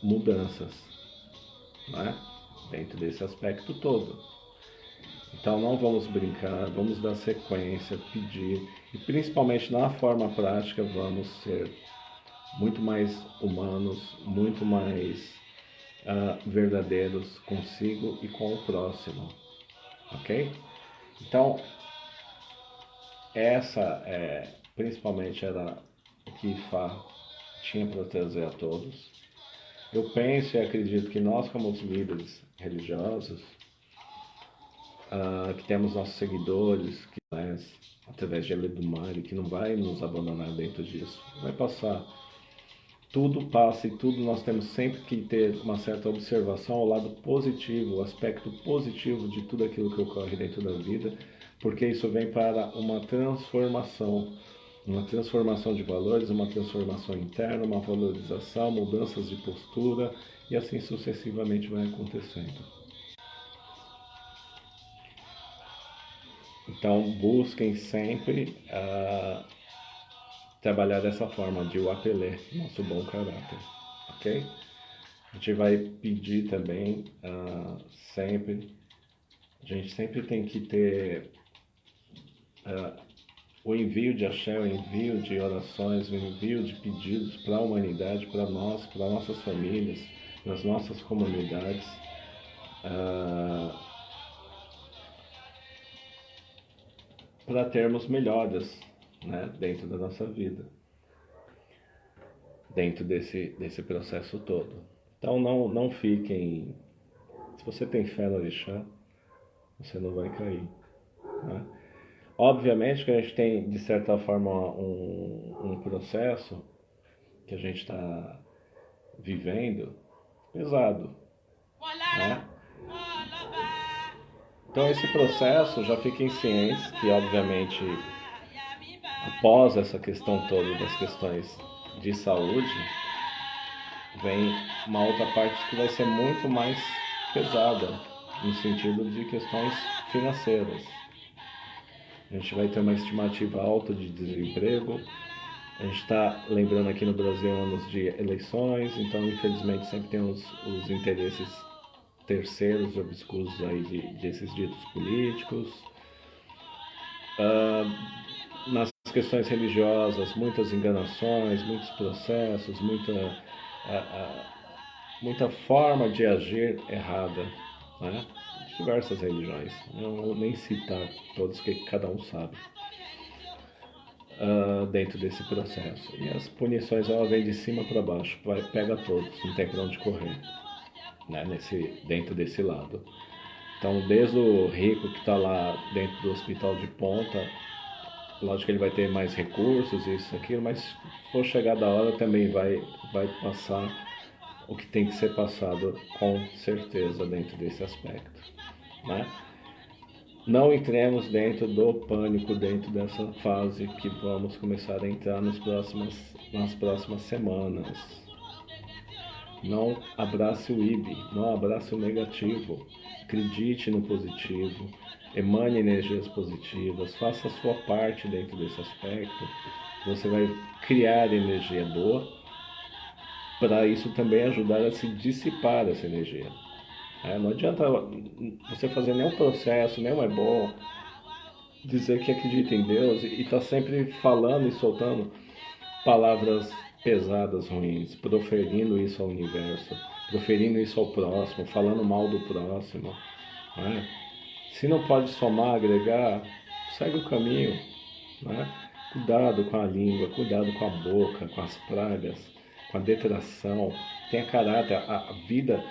mudanças, né? Dentro desse aspecto todo. Então não vamos brincar, vamos dar sequência, pedir, e principalmente na forma prática vamos ser muito mais humanos, muito mais verdadeiros consigo e com o próximo, ok? Então essa principalmente era o que Ifá tinha para trazer a todos. Eu penso e acredito que nós como os líderes religiosos, que temos nossos seguidores, que através de Eledumare, que não vai nos abandonar dentro disso, vai passar. Tudo passa e tudo nós temos sempre que ter uma certa observação ao lado positivo, o aspecto positivo de tudo aquilo que ocorre dentro da vida, porque isso vem para uma transformação de valores, uma transformação interna, uma valorização, mudanças de postura e assim sucessivamente vai acontecendo. Então busquem sempre trabalhar dessa forma, de o apeler, nosso bom caráter, ok? A gente vai pedir também sempre, a gente sempre tem que ter o envio de axé, o envio de orações, o envio de pedidos para a humanidade, para nós, para nossas famílias, para as nossas comunidades, para termos melhoras, né, dentro da nossa vida, dentro desse processo todo. Então não fiquem, se você tem fé no Orixá, você não vai cair, né? Obviamente que a gente tem, de certa forma, um processo que a gente está vivendo pesado, né? Então esse processo, já fiquem cientes que, obviamente, após essa questão toda das questões de saúde, vem uma outra parte que vai ser muito mais pesada, no sentido de questões financeiras. A gente vai ter uma estimativa alta de desemprego. A gente está lembrando aqui no Brasil anos de eleições, então infelizmente sempre tem os interesses terceiros obscuros aí desses ditos políticos. Nas questões religiosas, muitas enganações, muitos processos, muita forma de agir errada, né? De diversas religiões. Não vou nem citar todos, que cada um sabe, dentro desse processo. E as punições, ela vem de cima para baixo, pega todos, não tem para onde correr, né? Dentro desse lado. Então, desde o rico que está lá dentro do hospital de ponta, lógico que ele vai ter mais recursos, isso, aquilo, mas se for chegar da hora também vai passar o que tem que ser passado com certeza dentro desse aspecto, né? Não entremos dentro do pânico, dentro dessa fase que vamos começar a entrar nas próximas semanas. Não abrace o IB, não abrace o negativo. Acredite no positivo, emane energias positivas, faça a sua parte dentro desse aspecto. Você vai criar energia boa, para isso também ajudar a se dissipar essa energia. Não adianta você fazer nenhum processo, nenhum é bom, dizer que acredita em Deus e tá sempre falando e soltando palavras pesadas, ruins, proferindo isso ao universo, proferindo isso ao próximo, falando mal do próximo. Né? Se não pode somar, agregar, segue o caminho. Né? Cuidado com a língua, cuidado com a boca, com as pragas, com a detração. Tenha caráter, a vida,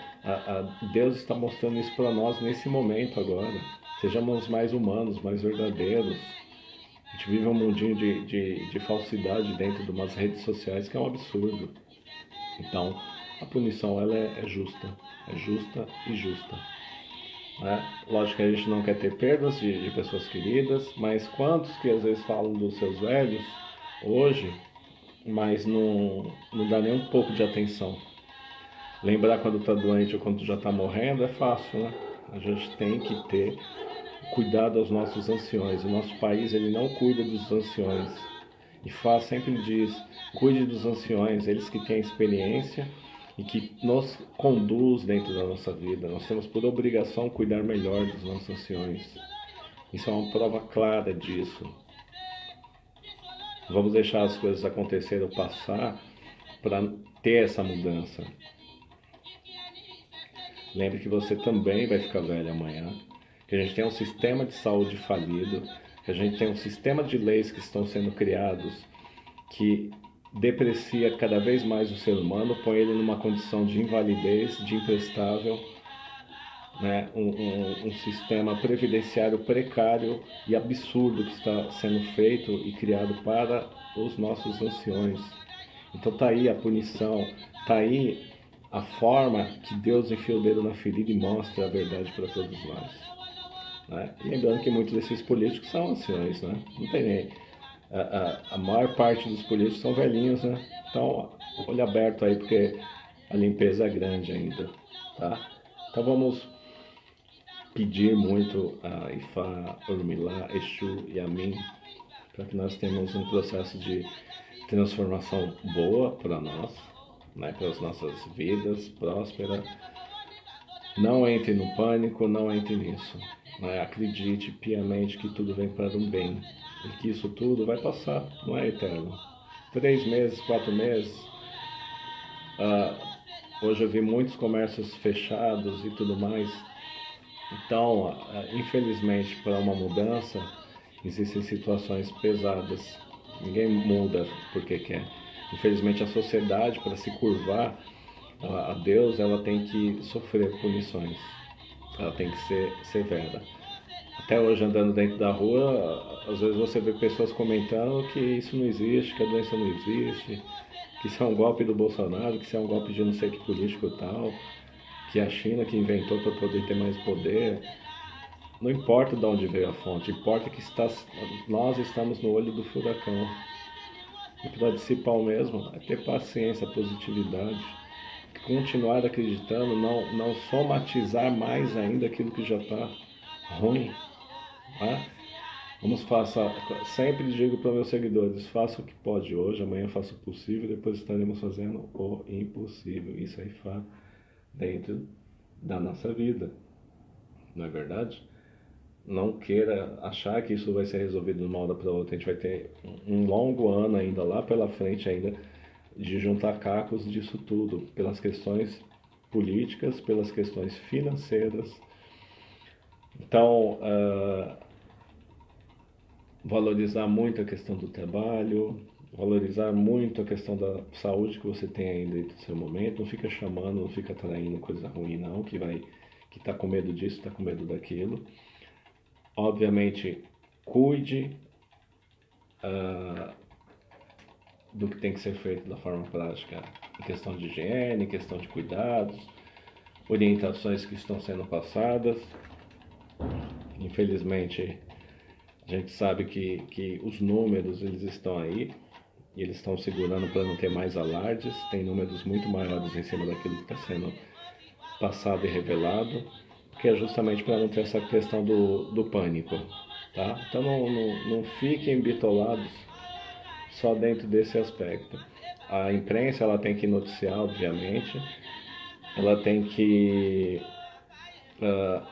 Deus está mostrando isso para nós nesse momento agora. Sejamos mais humanos, mais verdadeiros. A gente vive um mundinho de falsidade dentro de umas redes sociais que é um absurdo. Então, a punição ela é justa e justa. Né? Lógico que a gente não quer ter perdas de pessoas queridas, mas quantos que às vezes falam dos seus velhos hoje, mas não dá nem um pouco de atenção. Lembrar quando está doente ou quando já está morrendo é fácil, né? A gente tem que ter cuidado aos nossos anciões. O nosso país ele não cuida dos anciões. E Fá sempre diz, cuide dos anciões, eles que têm experiência e que nos conduz dentro da nossa vida. Nós temos por obrigação cuidar melhor dos nossos anciões. Isso é uma prova clara disso. Vamos deixar as coisas acontecerem ou passar para ter essa mudança. Lembre que você também vai ficar velho amanhã, que a gente tem um sistema de saúde falido, que a gente tem um sistema de leis que estão sendo criados que deprecia cada vez mais o ser humano, põe ele numa condição de invalidez, de imprestável, né? Um sistema previdenciário precário e absurdo que está sendo feito e criado para os nossos anciões. Então tá aí a punição, tá aí a forma que Deus enfia o dedo na ferida e mostra a verdade para todos nós. Né? Lembrando que muitos desses políticos são anciões, né? Não tem nem. A maior parte dos políticos são velhinhos, né? Então, olho aberto aí, porque a limpeza é grande ainda, tá? Então vamos pedir muito a Ifá, Orumilá, Exu e Amin, para que nós tenhamos um processo de transformação boa para nós, né? Para as nossas vidas, próspera. Não entre no pânico, não entre nisso. Né? Acredite piamente que tudo vem para um bem. E que isso tudo vai passar, não é eterno. 3 meses, 4 meses. Hoje eu vi muitos comércios fechados e tudo mais. Então, infelizmente, para uma mudança, existem situações pesadas. Ninguém muda porque quer. Infelizmente, a sociedade, para se curvar a Deus, ela tem que sofrer punições. Ela tem que ser severa. Até hoje, andando dentro da rua, às vezes você vê pessoas comentando que isso não existe, que a doença não existe, que isso é um golpe do Bolsonaro, que isso é um golpe de não sei que político tal, que a China que inventou para poder ter mais poder. Não importa de onde veio a fonte, importa que nós estamos no olho do furacão. E para dissipar o mesmo, é ter paciência, positividade, continuar acreditando, não somatizar mais ainda aquilo que já está ruim. Tá? Sempre digo para meus seguidores, faça o que pode hoje, amanhã faça o possível, depois estaremos fazendo o impossível. Isso aí faz dentro da nossa vida, não é verdade? Não queira achar que isso vai ser resolvido de uma hora para outra. A gente vai ter um longo ano ainda lá pela frente ainda de juntar cacos disso tudo, pelas questões políticas, pelas questões financeiras. Então, valorizar muito a questão do trabalho, valorizar muito a questão da saúde que você tem ainda no seu momento. Não fica chamando, não fica atraindo coisa ruim não, que está com medo disso, está com medo daquilo. Obviamente, cuide do que tem que ser feito da forma prática em questão de higiene, em questão de cuidados, orientações que estão sendo passadas. Infelizmente, a gente sabe que os números eles estão aí e eles estão segurando para não ter mais alardes. Tem números muito maiores em cima daquilo que está sendo passado e revelado, que é justamente para não ter essa questão do pânico, tá? Então não fiquem bitolados só dentro desse aspecto. A imprensa ela tem que noticiar, obviamente, ela tem que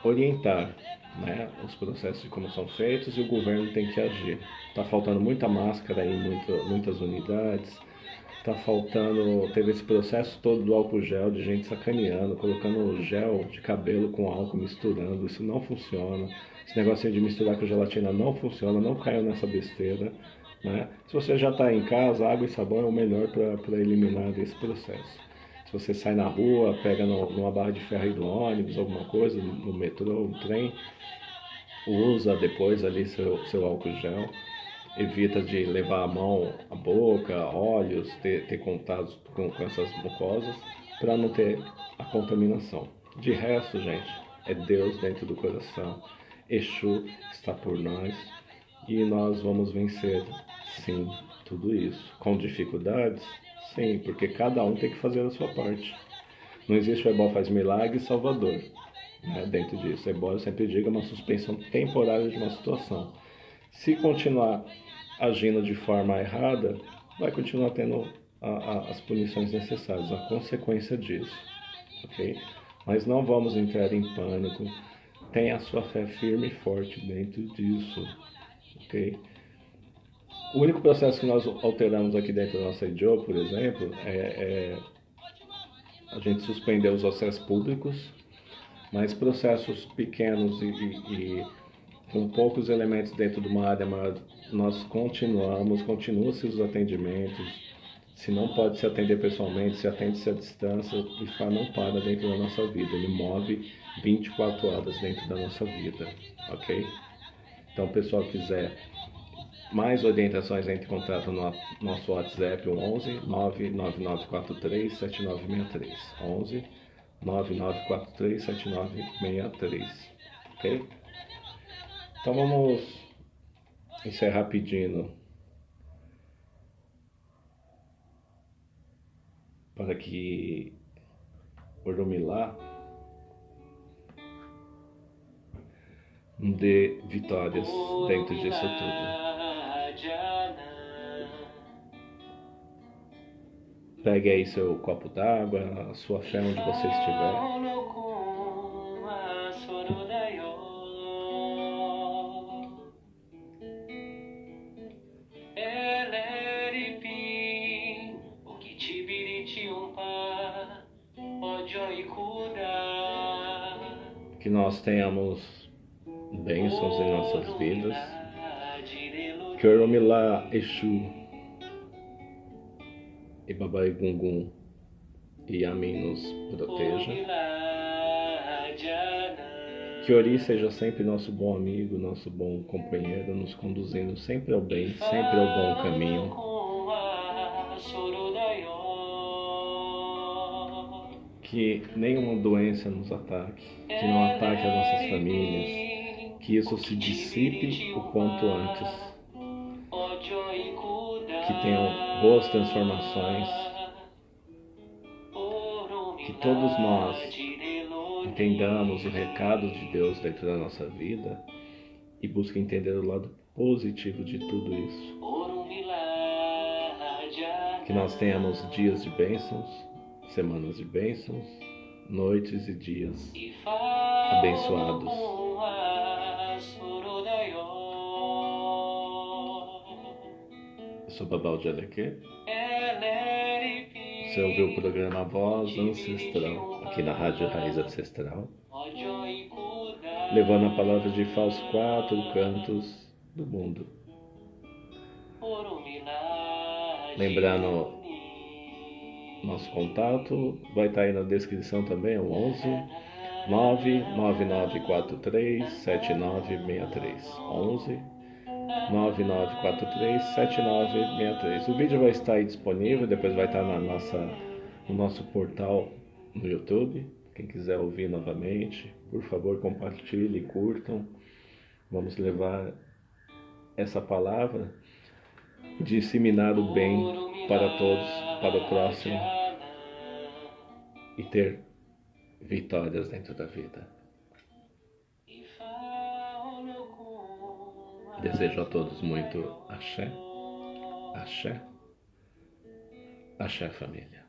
orientar, né, os processos de como são feitos, e o governo tem que agir. Está faltando muita máscara em muitas unidades, teve esse processo todo do álcool gel, de gente sacaneando, colocando gel de cabelo com álcool, misturando. Isso não funciona. Esse negócio de misturar com gelatina não funciona, não caiam nessa besteira, né? Se você já está em casa, água e sabão é o melhor para eliminar desse processo. Se você sai na rua, pega numa barra de ferro aí do ônibus, alguma coisa, no metrô, no trem, usa depois ali seu álcool gel. Evita de levar a mão, a boca, olhos, ter contatos com essas mucosas, para não ter a contaminação. De resto, gente, é Deus dentro do coração. Exu está por nós e nós vamos vencer, sim, tudo isso. Com dificuldades? Sim, porque cada um tem que fazer a sua parte. Não existe o Ebó faz milagre salvador, né, dentro disso. Ebó, eu sempre digo, é uma suspensão temporária de uma situação. Se continuar agindo de forma errada, vai continuar tendo as punições necessárias, a consequência disso, ok? Mas não vamos entrar em pânico, tenha a sua fé firme e forte dentro disso, ok? O único processo que nós alteramos aqui dentro da nossa IDO, por exemplo, é a gente suspendeu os acessos públicos, mas processos pequenos e com poucos elementos dentro de uma área maior, nós continuam-se os atendimentos. Se não pode se atender pessoalmente, se atende-se à distância. O IFA não para dentro da nossa vida, ele move 24 horas dentro da nossa vida, ok? Então, o pessoal quiser mais orientações, entre em contato no nosso WhatsApp, 11 99943 7963. 11 9943 7963, ok? Então vamos encerrar pedindo para que Oromilá nos dê vitórias dentro disso tudo. Pegue aí seu copo d'água, a sua fé onde você estiver. Que nós tenhamos bênçãos em nossas vidas. Que Oromilá, Exu e Babai Gungun e Amin nos proteja. Que Ori seja sempre nosso bom amigo, nosso bom companheiro, nos conduzindo sempre ao bem, sempre ao bom caminho. Que nenhuma doença nos ataque, que não ataque as nossas famílias, que isso se dissipe o quanto antes, que tenham boas transformações, que todos nós entendamos o recado de Deus dentro da nossa vida e busquem entender o lado positivo de tudo isso. Que nós tenhamos dias de bênçãos, semanas de bênçãos, noites e dias abençoados. Eu sou Babal de Alequê. Você ouviu o programa Voz Ancestral, aqui na Rádio Raiz Ancestral, levando a palavra de Fá aos 4 cantos do mundo. Lembrando, nosso contato vai estar aí na descrição também, é o 11 99943 7963. 11 9943 7963. O vídeo vai estar aí disponível, depois vai estar na nossa no nosso portal no YouTube. Quem quiser ouvir novamente, por favor, compartilhe, curtam. Vamos levar essa palavra e disseminar o bem para todos, para o próximo e ter vitórias dentro da vida. Desejo a todos muito axé, axé, axé família.